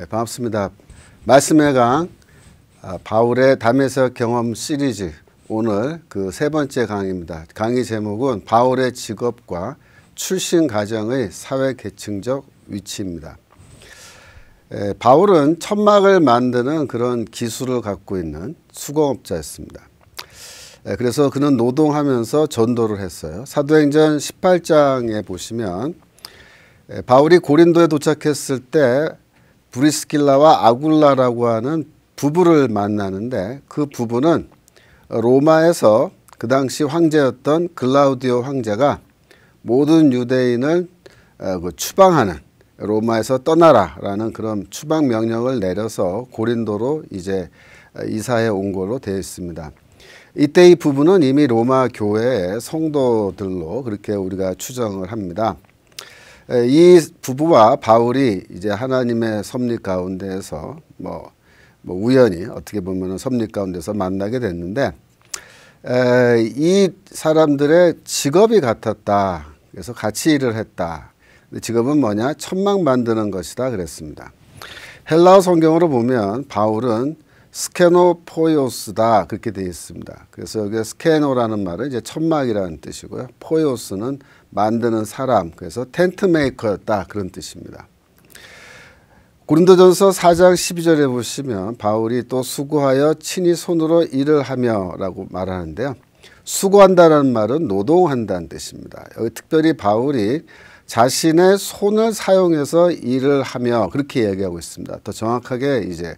반갑습니다. 말씀의 강 바울의 담에서 경험 시리즈 오늘 그 세 번째 강의입니다. 강의 제목은 바울의 직업과 출신 과정의 사회 계층적 위치입니다. 바울은 천막을 만드는 그런 기술을 갖고 있는 수공업자였습니다. 그래서 그는 노동하면서 전도를 했어요. 사도행전 18장에 보시면 바울이 고린도에 도착했을 때 브리스길라와 아굴라라고 하는 부부를 만나는데 그 부부는 로마에서 그 당시 황제였던 글라우디오 황제가 모든 유대인을 추방하는 로마에서 떠나라라는 그런 추방 명령을 내려서 고린도로 이제 이사해 온 걸로 되어 있습니다. 이때 이 부부는 이미 로마 교회의 성도들로 그렇게 우리가 추정을 합니다. 이 부부와 바울이 이제 하나님의 섭리 가운데에서 뭐 우연히 어떻게 보면 섭리 가운데서 만나게 됐는데 이 사람들의 직업이 같았다. 그래서 같이 일을 했다. 직업은 뭐냐? 천막 만드는 것이다 그랬습니다. 헬라어 성경으로 보면 바울은 스케노포이오스다 그렇게 되어 있습니다. 그래서 여기 스케노라는 말은 이제 천막이라는 뜻이고요. 포이오스는 만드는 사람, 그래서 텐트 메이커였다 그런 뜻입니다. 고린도전서 4장 12절에 보시면 바울이 또 수고하여 친히 손으로 일을 하며 라고 말하는데요. 수고한다는 말은 노동한다는 뜻입니다. 여기 특별히 바울이 자신의 손을 사용해서 일을 하며 그렇게 얘기하고 있습니다. 더 정확하게 이제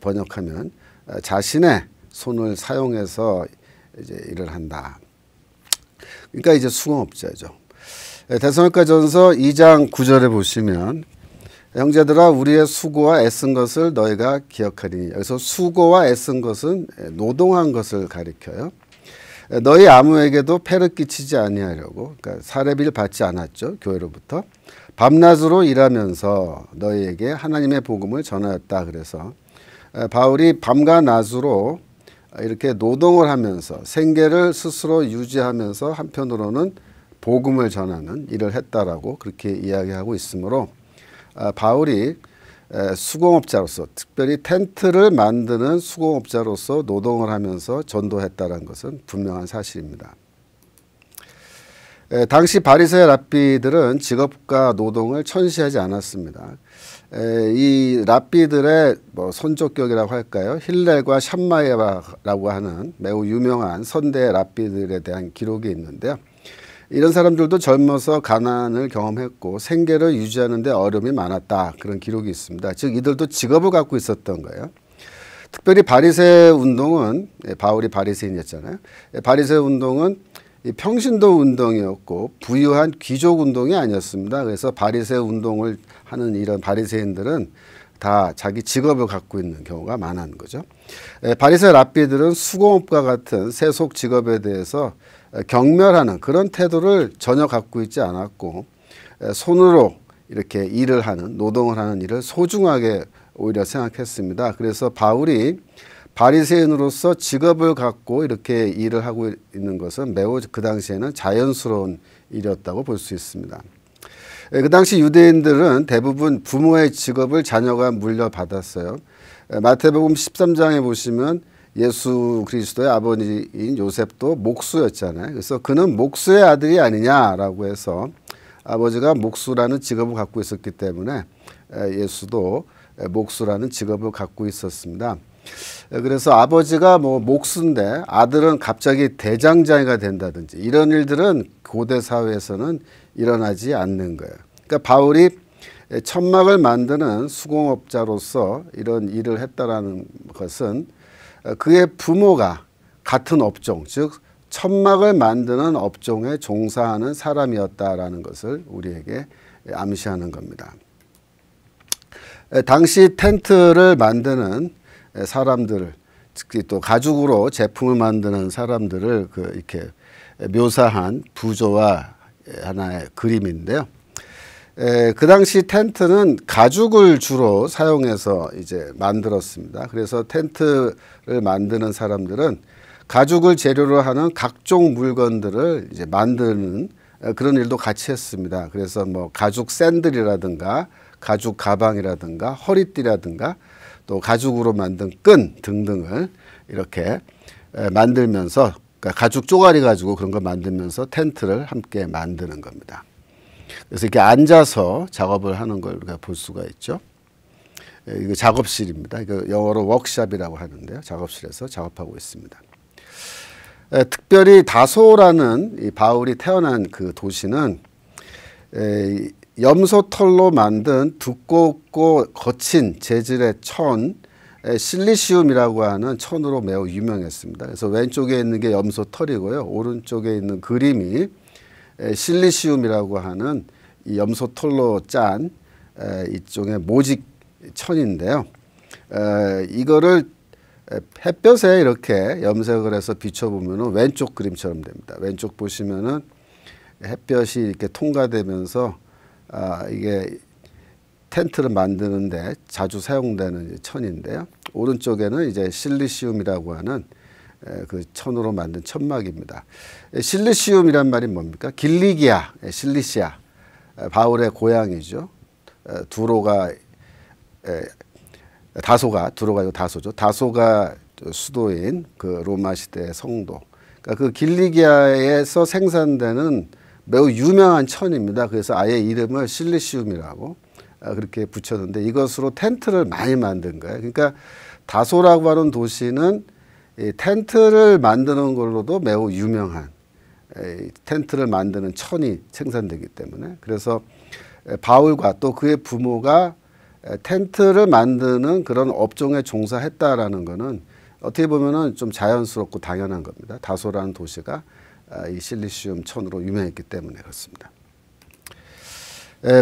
번역하면 자신의 손을 사용해서 이제 일을 한다. 그러니까 이제 수공업자죠. 데살로니가전서 2장 9절에 보시면 형제들아 우리의 수고와 애쓴 것을 너희가 기억하리니 여기서 수고와 애쓴 것은 노동한 것을 가리켜요. 너희 아무에게도 폐를 끼치지 아니하려고 그러니까 사례비를 받지 않았죠. 교회로부터 밤낮으로 일하면서 너희에게 하나님의 복음을 전하였다. 그래서 바울이 밤과 낮으로 이렇게 노동을 하면서 생계를 스스로 유지하면서 한편으로는 복음을 전하는 일을 했다라고 그렇게 이야기하고 있으므로 바울이 수공업자로서 특별히 텐트를 만드는 수공업자로서 노동을 하면서 전도했다는 것은 분명한 사실입니다. 당시 바리새의 랍비들은 직업과 노동을 천시하지 않았습니다. 이 랍비들의 선조격이라고 할까요? 힐렐과 샴마이라고 하는 매우 유명한 선대 랍비들에 대한 기록이 있는데요. 이런 사람들도 젊어서 가난을 경험했고 생계를 유지하는 데 어려움이 많았다. 그런 기록이 있습니다. 즉 이들도 직업을 갖고 있었던 거예요. 특별히 바리새 운동은 바울이 바리새인이었잖아요. 바리새 운동은 평신도 운동이었고 부유한 귀족 운동이 아니었습니다. 그래서 바리새 운동을 하는 이런 바리새인들은 다 자기 직업을 갖고 있는 경우가 많은 거죠. 바리새 랍비들은 수공업과 같은 세속 직업에 대해서 경멸하는 그런 태도를 전혀 갖고 있지 않았고 손으로 이렇게 일을 하는 노동을 하는 일을 소중하게 오히려 생각했습니다. 그래서 바울이 바리새인으로서 직업을 갖고 이렇게 일을 하고 있는 것은 매우 그 당시에는 자연스러운 일이었다고 볼 수 있습니다. 그 당시 유대인들은 대부분 부모의 직업을 자녀가 물려받았어요. 마태복음 13장에 보시면 예수 그리스도의 아버지인 요셉도 목수였잖아요. 그래서 그는 목수의 아들이 아니냐라고 해서 아버지가 목수라는 직업을 갖고 있었기 때문에 예수도 목수라는 직업을 갖고 있었습니다. 그래서 아버지가 목수인데 아들은 갑자기 대장장이가 된다든지 이런 일들은 고대 사회에서는 일어나지 않는 거예요. 그러니까 바울이 천막을 만드는 수공업자로서 이런 일을 했다라는 것은 그의 부모가 같은 업종, 즉 천막을 만드는 업종에 종사하는 사람이었다라는 것을 우리에게 암시하는 겁니다. 당시 텐트를 만드는 사람들을, 특히 또 가죽으로 제품을 만드는 사람들을 이렇게 묘사한 부조와 하나의 그림인데요. 그 당시 텐트는 가죽을 주로 사용해서 이제 만들었습니다. 그래서 텐트를 만드는 사람들은 가죽을 재료로 하는 각종 물건들을 이제 만드는 그런 일도 같이 했습니다. 그래서 가죽 샌들이라든가 가죽 가방이라든가 허리띠라든가 또 가죽으로 만든 끈 등등을 이렇게 만들면서, 그러니까 가죽 쪼가리 가지고 그런 걸 만들면서 텐트를 함께 만드는 겁니다. 그래서 이렇게 앉아서 작업을 하는 걸 우리가 볼 수가 있죠. 이거 작업실입니다. 이거 영어로 워크샵이라고 하는데요. 작업실에서 작업하고 있습니다. 특별히 다소라는 이 바울이 태어난 그 도시는 염소털로 만든 두껍고 거친 재질의 천, 실리시움이라고 하는 천으로 매우 유명했습니다. 그래서 왼쪽에 있는 게 염소털이고요. 오른쪽에 있는 그림이 실리시움이라고 하는 이 염소털로 짠 이쪽의 모직 천인데요. 이거를 햇볕에 이렇게 염색을 해서 비춰보면 왼쪽 그림처럼 됩니다. 왼쪽 보시면은 햇볕이 이렇게 통과되면서 이게 텐트를 만드는데 자주 사용되는 천인데요. 오른쪽에는 이제 실리시움이라고 하는 그 천으로 만든 천막입니다. 실리시움이란 말이 뭡니까? 길리기아, 실리시아, 바울의 고향이죠. 두로가 다소가, 두로가 아니고 다소죠. 다소가 수도인 그 로마 시대의 성도. 그러니까 그 길리기아에서 생산되는 매우 유명한 천입니다. 그래서 아예 이름을 실리시움이라고 그렇게 붙였는데 이것으로 텐트를 많이 만든 거예요. 그러니까 다소라고 하는 도시는 이 텐트를 만드는 걸로도 매우 유명한, 텐트를 만드는 천이 생산되기 때문에, 그래서 바울과 또 그의 부모가 텐트를 만드는 그런 업종에 종사했다라는 것은 어떻게 보면은 좀 자연스럽고 당연한 겁니다. 다소라는 도시가 이 실리시움 천으로 유명했기 때문에 그렇습니다.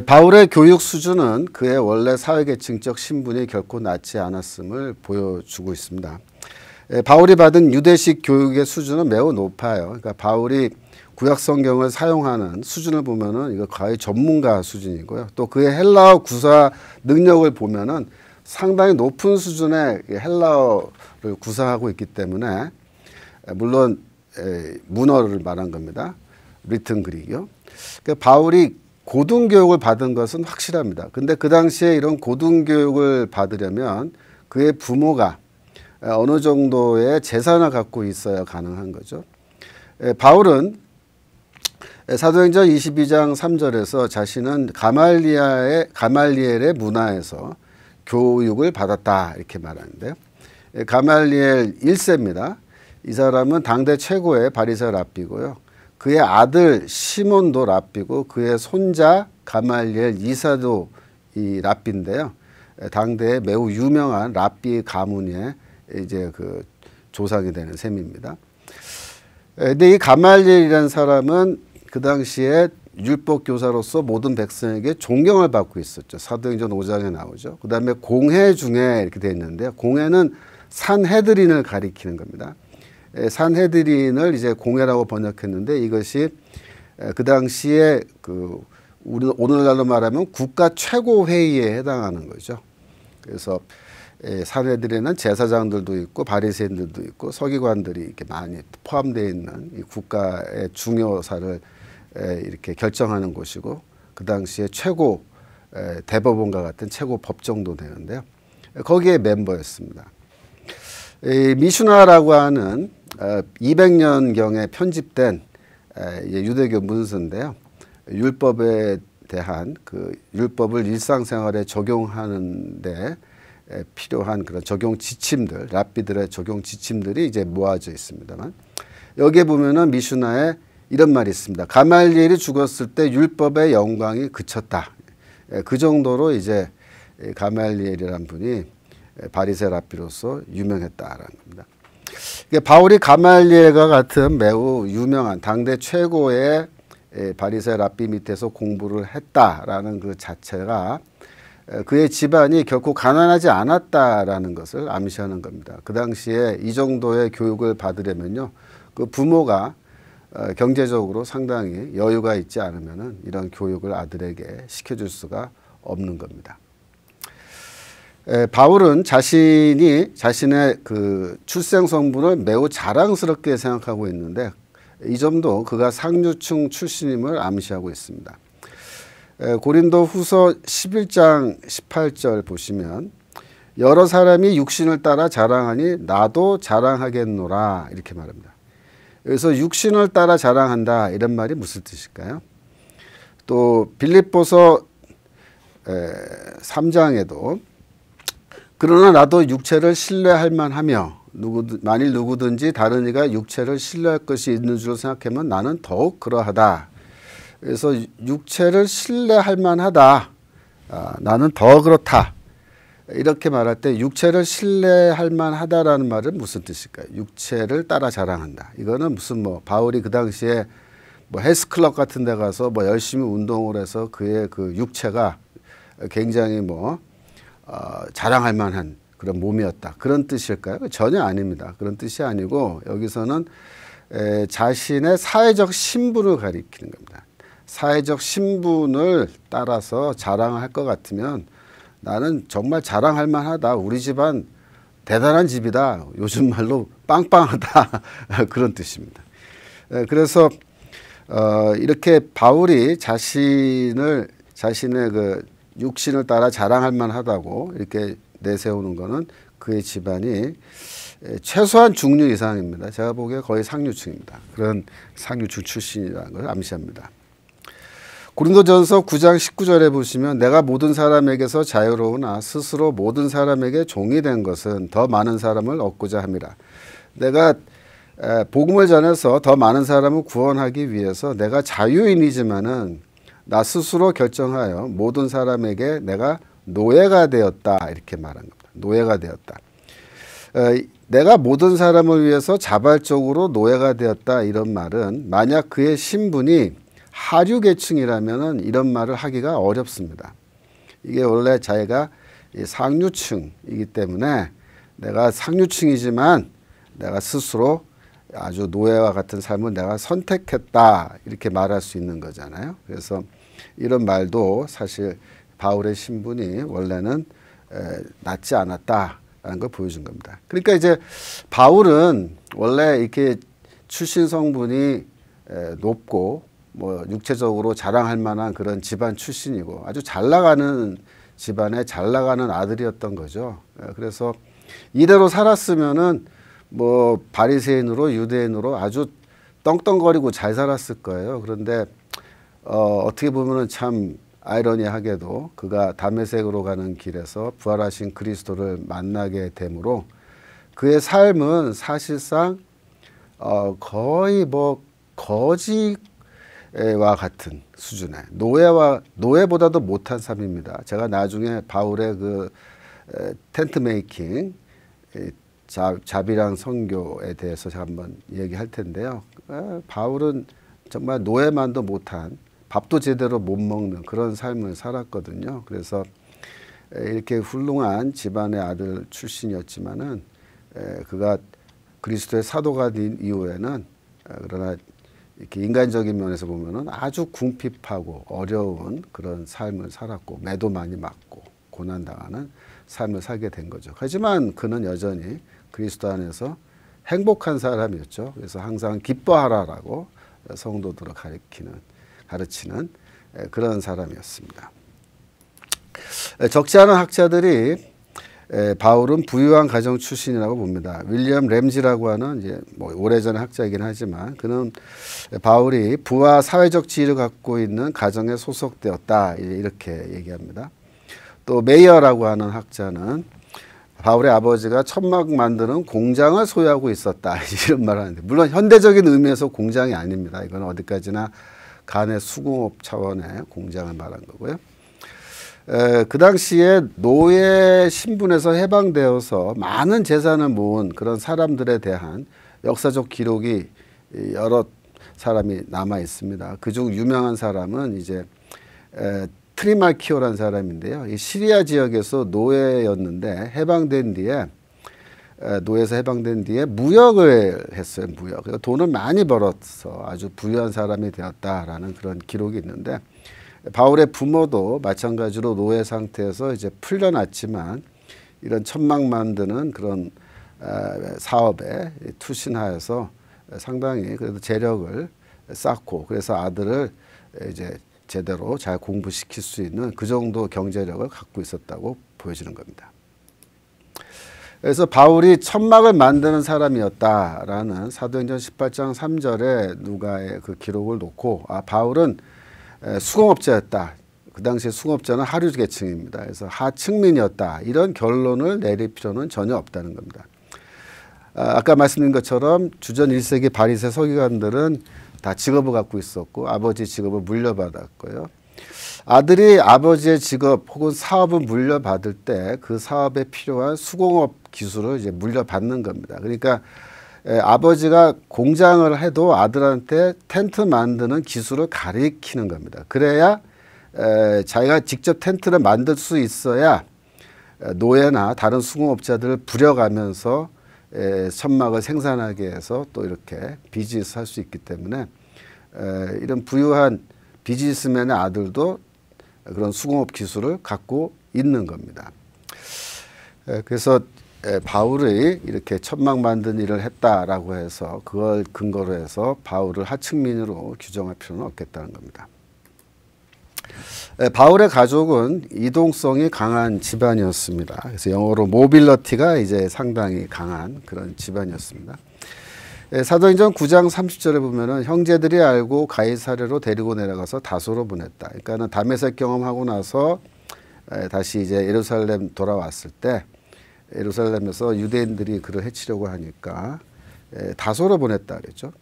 바울의 교육 수준은 그의 원래 사회계층적 신분이 결코 낮지 않았음을 보여주고 있습니다. 바울이 받은 유대식 교육의 수준은 매우 높아요. 그러니까 바울이 구약 성경을 사용하는 수준을 보면은 이거 거의 전문가 수준이고요. 또 그의 헬라어 구사 능력을 보면은 상당히 높은 수준의 헬라어를 구사하고 있기 때문에, 물론 문어를 말한 겁니다. 리튼 그릭이요. 그러니까 바울이 고등교육을 받은 것은 확실합니다. 근데 그 당시에 이런 고등교육을 받으려면 그의 부모가 어느 정도의 재산을 갖고 있어야 가능한 거죠. 바울은 사도행전 22장 3절에서 자신은 가말리엘의 문화에서 교육을 받았다 이렇게 말하는데요. 가말리엘 1세입니다. 이 사람은 당대 최고의 바리새 랍비고요. 그의 아들 시몬도 랍비고 그의 손자 가말리엘 2사도 이 랍비인데요. 당대에 매우 유명한 랍비 가문의 이제 그 조상이 되는 셈입니다. 근데 이 가말리엘이라는 사람은 그 당시에 율법 교사로서 모든 백성에게 존경을 받고 있었죠. 사도행전 5장에 나오죠. 그 다음에 공회 중에 이렇게 되어 있는데요. 공회는 산헤드린을 가리키는 겁니다. 산헤드린을 이제 공회라고 번역했는데 이것이 그 당시에 그 오늘날로 말하면 국가 최고 회의에 해당하는 거죠. 그래서 산헤드린은 제사장들도 있고 바리새인들도 있고 서기관들이 이렇게 많이 포함되어 있는 이 국가의 중요사를 이렇게 결정하는 곳이고, 그 당시에 최고 대법원과 같은 최고 법정도 되는데요. 거기에 멤버였습니다. 미슈나라고 하는 200년경에 편집된 유대교 문서인데요. 율법에 대한 그 율법을 일상생활에 적용하는데 필요한 그런 적용 지침들, 랍비들의 적용 지침들이 이제 모아져 있습니다만, 여기에 보면은 미슈나에 이런 말이 있습니다. 가말리엘이 죽었을 때 율법의 영광이 그쳤다. 그 정도로 이제 가말리엘이라는 분이 바리새 랍비로서 유명했다라는 겁니다. 바울이 가말리엘과 같은 매우 유명한 당대 최고의 바리새 랍비 밑에서 공부를 했다라는 그 자체가 그의 집안이 결코 가난하지 않았다라는 것을 암시하는 겁니다. 그 당시에 이 정도의 교육을 받으려면요, 그 부모가 경제적으로 상당히 여유가 있지 않으면은 이런 교육을 아들에게 시켜줄 수가 없는 겁니다. 바울은 자신의 그 출생 성분을 매우 자랑스럽게 생각하고 있는데 이 점도 그가 상류층 출신임을 암시하고 있습니다. 고린도 후서 11장 18절 보시면 여러 사람이 육신을 따라 자랑하니 나도 자랑하겠노라 이렇게 말합니다. 여기서 육신을 따라 자랑한다 이런 말이 무슨 뜻일까요? 또 빌립보서 3장에도 그러나 나도 육체를 신뢰할 만하며 만일 누구든지 다른 이가 육체를 신뢰할 것이 있는 줄 생각하면 나는 더욱 그러하다. 그래서 육체를 신뢰할 만하다. 나는 더 그렇다. 이렇게 말할 때 육체를 신뢰할 만하다라는 말은 무슨 뜻일까요? 육체를 따라 자랑한다. 이거는 무슨 바울이 그 당시에 헬스클럽 같은 데 가서 열심히 운동을 해서 그의 그 육체가 굉장히 자랑할 만한 그런 몸이었다. 그런 뜻일까요? 전혀 아닙니다. 그런 뜻이 아니고 여기서는 자신의 사회적 신분을 가리키는 겁니다. 사회적 신분을 따라서 자랑할 것 같으면 나는 정말 자랑할 만하다. 우리 집안 대단한 집이다. 요즘 말로 빵빵하다. 그런 뜻입니다. 그래서 이렇게 바울이 자신의 그 육신을 따라 자랑할 만하다고 이렇게 내세우는 것은 그의 집안이 최소한 중류 이상입니다. 제가 보기에 거의 상류층입니다. 그런 상류층 출신이라는 걸 암시합니다. 고린도전서 9장 19절에 보시면 내가 모든 사람에게서 자유로우나 스스로 모든 사람에게 종이 된 것은 더 많은 사람을 얻고자 함이라. 내가 복음을 전해서 더 많은 사람을 구원하기 위해서 내가 자유인이지만은 나 스스로 결정하여 모든 사람에게 내가 노예가 되었다 이렇게 말한 겁니다. 노예가 되었다. 내가 모든 사람을 위해서 자발적으로 노예가 되었다 이런 말은 만약 그의 신분이 하류 계층이라면 이런 말을 하기가 어렵습니다. 이게 원래 자기가 상류층이기 때문에 내가 상류층이지만 내가 스스로 아주 노예와 같은 삶을 내가 선택했다 이렇게 말할 수 있는 거잖아요. 그래서 이런 말도 사실 바울의 신분이 원래는 낮지 않았다라는 걸 보여준 겁니다. 그러니까 이제 바울은 원래 이렇게 출신 성분이 높고 육체적으로 자랑할 만한 그런 집안 출신이고 아주 잘 나가는 집안에 잘 나가는 아들이었던 거죠. 그래서 이대로 살았으면은 바리새인으로 유대인으로 아주 떵떵거리고 잘 살았을 거예요. 그런데 어떻게 보면은 참 아이러니하게도 그가 다메섹으로 가는 길에서 부활하신 그리스도를 만나게 되므로 그의 삶은 사실상 거의 거지와 같은 수준의 노예보다도 못한 삶입니다. 제가 나중에 바울의 그 텐트 메이킹 자비랑 선교에 대해서 제가 한번 얘기할 텐데요. 바울은 정말 노예만도 못한 밥도 제대로 못 먹는 그런 삶을 살았거든요. 그래서 이렇게 훌륭한 집안의 아들 출신이었지만은 그가 그리스도의 사도가 된 이후에는 그러나 이렇게 인간적인 면에서 보면은 아주 궁핍하고 어려운 그런 삶을 살았고 매도 많이 맞고 고난당하는 삶을 살게 된 거죠. 하지만 그는 여전히 그리스도 안에서 행복한 사람이었죠. 그래서 항상 기뻐하라라고 성도들을 가르치는 그런 사람이었습니다. 적지 않은 학자들이 바울은 부유한 가정 출신이라고 봅니다. 윌리엄 램지라고 하는 이제 오래전의 학자이긴 하지만 그는 바울이 부와 사회적 지위를 갖고 있는 가정에 소속되었다 이렇게 얘기합니다. 또 메이어라고 하는 학자는 바울의 아버지가 천막 만드는 공장을 소유하고 있었다 이런 말을 하는데 물론 현대적인 의미에서 공장이 아닙니다. 이건 어디까지나 간의 수공업 차원의 공장을 말한 거고요. 그 당시에 노예 신분에서 해방되어서 많은 재산을 모은 그런 사람들에 대한 역사적 기록이 여러 사람이 남아 있습니다. 그중 유명한 사람은 이제 트리말키오라는 사람인데요. 이 시리아 지역에서 노예였는데 노예에서 해방된 뒤에 무역을 했어요. 무역. 돈을 많이 벌어서 아주 부유한 사람이 되었다라는 그런 기록이 있는데 바울의 부모도 마찬가지로 노예 상태에서 이제 풀려났지만 이런 천막 만드는 그런 사업에 투신하여서 상당히 그래도 재력을 쌓고 그래서 아들을 이제 제대로 잘 공부시킬 수 있는 그 정도 경제력을 갖고 있었다고 보여지는 겁니다. 그래서 바울이 천막을 만드는 사람이었다라는 사도행전 18장 3절에 누가의 그 기록을 놓고 바울은 수공업자였다. 그 당시에 수공업자는 하류 계층입니다. 그래서 하층민이었다. 이런 결론을 내릴 필요는 전혀 없다는 겁니다. 아까 말씀드린 것처럼 주전 1세기 바리새 서기관들은 다 직업을 갖고 있었고 아버지 직업을 물려받았고요. 아들이 아버지의 직업 혹은 사업을 물려받을 때 그 사업에 필요한 수공업 기술을 이제 물려받는 겁니다. 그러니까 아버지가 공장을 해도 아들한테 텐트 만드는 기술을 가르치는 겁니다. 그래야 자기가 직접 텐트를 만들 수 있어야 노예나 다른 수공업자들을 부려가면서 천막을 생산하게 해서 또 이렇게 비즈니스 할 수 있기 때문에 이런 부유한 비즈니스맨의 아들도 그런 수공업 기술을 갖고 있는 겁니다. 그래서 바울이 이렇게 천막 만든 일을 했다라고 해서 그걸 근거로 해서 바울을 하층민으로 규정할 필요는 없겠다는 겁니다. 바울의 가족은 이동성이 강한 집안이었습니다. 그래서 영어로 모빌리티가 이제 상당히 강한 그런 집안이었습니다. 사도행전 9장 30절에 보면은 형제들이 알고 가이사랴로 데리고 내려가서 다소로 보냈다. 그러니까는 다메섹 경험하고 나서 다시 이제 예루살렘 돌아왔을 때 예루살렘에서 유대인들이 그를 해치려고 하니까 다소로 보냈다 그랬죠.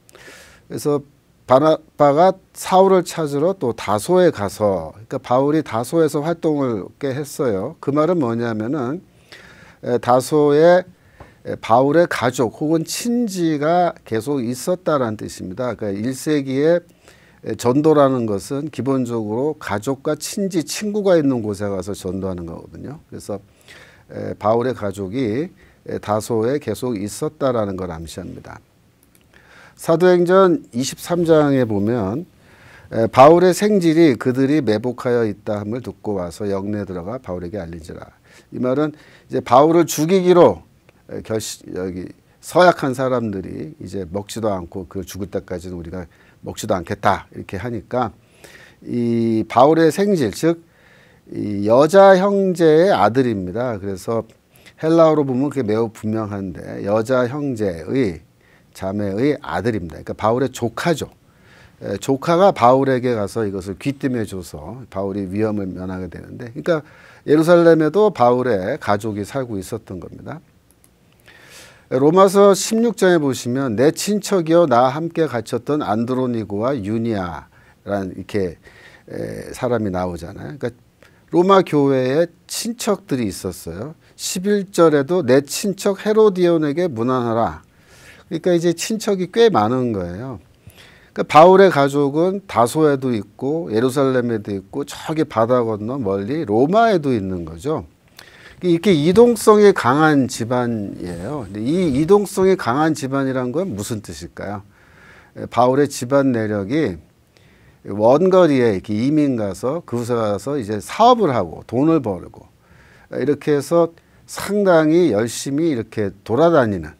그래서 바나바가 사울을 찾으러 또 다소에 가서, 그러니까 바울이 다소에서 활동을 꽤 했어요. 그 말은 뭐냐면은 다소에 바울의 가족 혹은 친지가 계속 있었다라는 뜻입니다. 그러니까 1세기에 전도라는 것은 기본적으로 가족과 친지, 친구가 있는 곳에 가서 전도하는 거거든요. 그래서 바울의 가족이 다소에 계속 있었다라는 걸 암시합니다. 사도행전 23장에 보면 바울의 생질이 그들이 매복하여 있다함을 듣고 와서 영내에 들어가 바울에게 알린지라. 이 말은 이제 바울을 죽이기로 여기 서약한 사람들이 이제 먹지도 않고 그 죽을 때까지는 우리가 먹지도 않겠다 이렇게 하니까 이 바울의 생질, 즉 이 여자 형제의 아들입니다. 그래서 헬라어로 보면 그게 매우 분명한데 여자 형제의 자매의 아들입니다. 그러니까 바울의 조카죠. 조카가 바울에게 가서 이것을 귀띔해줘서 바울이 위험을 면하게 되는데, 그러니까 예루살렘에도 바울의 가족이 살고 있었던 겁니다. 로마서 16장에 보시면 내 친척이여 나 함께 갇혔던 안드로니고와 유니아라는 이렇게 사람이 나오잖아요. 그러니까 로마 교회에 친척들이 있었어요. 11절에도 내 친척 헤로디온에게 문안하라. 그러니까 이제 친척이 꽤 많은 거예요. 그러니까 바울의 가족은 다소에도 있고 예루살렘에도 있고 저기 바다 건너 멀리 로마에도 있는 거죠. 이렇게 이동성이 강한 집안이에요. 근데 이 이동성이 강한 집안이란 건 무슨 뜻일까요? 바울의 집안 내력이 원거리에 이렇게 이민 가서 그곳에 가서 이제 사업을 하고 돈을 벌고 이렇게 해서 상당히 열심히 이렇게 돌아다니는,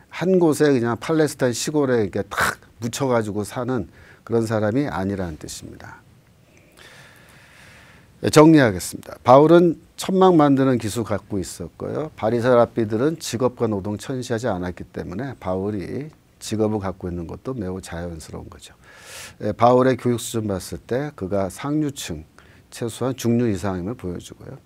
한 곳에 그냥 팔레스타인 시골에 이렇게 탁 묻혀가지고 사는 그런 사람이 아니라는 뜻입니다. 정리하겠습니다. 바울은 천막 만드는 기술 갖고 있었고요. 바리새 랍비들은 직업과 노동 천시하지 않았기 때문에 바울이 직업을 갖고 있는 것도 매우 자연스러운 거죠. 바울의 교육 수준 봤을 때 그가 상류층, 최소한 중류 이상임을 보여주고요.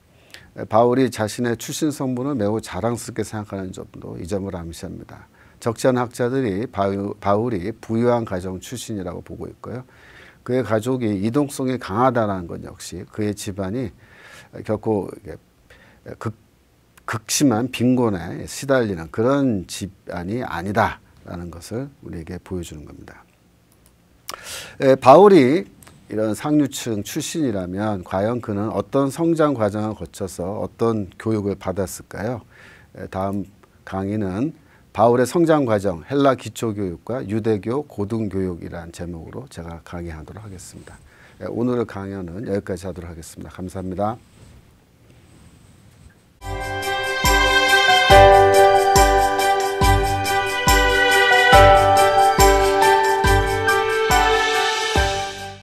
바울이 자신의 출신 성분을 매우 자랑스럽게 생각하는 점도 이 점을 암시합니다. 적지 않은 학자들이 바울이 부유한 가정 출신이라고 보고 있고요. 그의 가족이 이동성이 강하다는 것 역시 그의 집안이 결코 극심한 빈곤에 시달리는 그런 집안이 아니다라는 것을 우리에게 보여주는 겁니다. 바울이 이런 상류층 출신이라면 과연 그는 어떤 성장 과정을 거쳐서 어떤 교육을 받았을까요? 다음 강의는 바울의 성장 과정, 헬라 기초교육과 유대교 고등교육이라는 제목으로 제가 강의하도록 하겠습니다. 오늘의 강연은 여기까지 하도록 하겠습니다. 감사합니다.